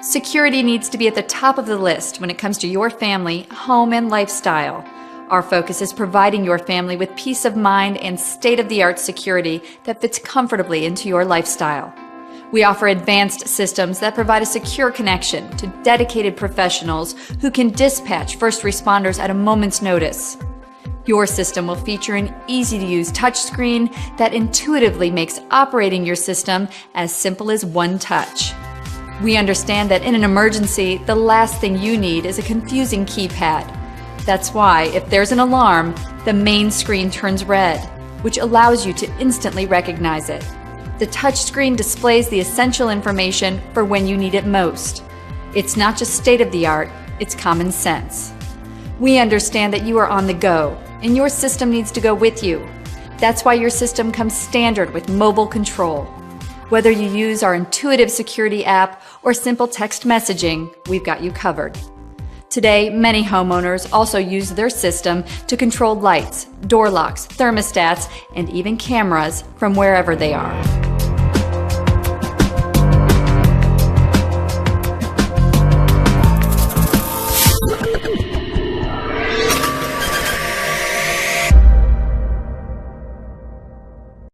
Security needs to be at the top of the list when it comes to your family, home, and lifestyle. Our focus is providing your family with peace of mind and state-of-the-art security that fits comfortably into your lifestyle. We offer advanced systems that provide a secure connection to dedicated professionals who can dispatch first responders at a moment's notice. Your system will feature an easy-to-use touchscreen that intuitively makes operating your system as simple as one touch. We understand that in an emergency, the last thing you need is a confusing keypad. That's why, if there's an alarm, the main screen turns red, which allows you to instantly recognize it. The touchscreen displays the essential information for when you need it most. It's not just state-of-the-art, it's common sense. We understand that you are on the go, and your system needs to go with you. That's why your system comes standard with mobile control. Whether you use our intuitive security app or simple text messaging, we've got you covered. Today, many homeowners also use their system to control lights, door locks, thermostats, and even cameras from wherever they are.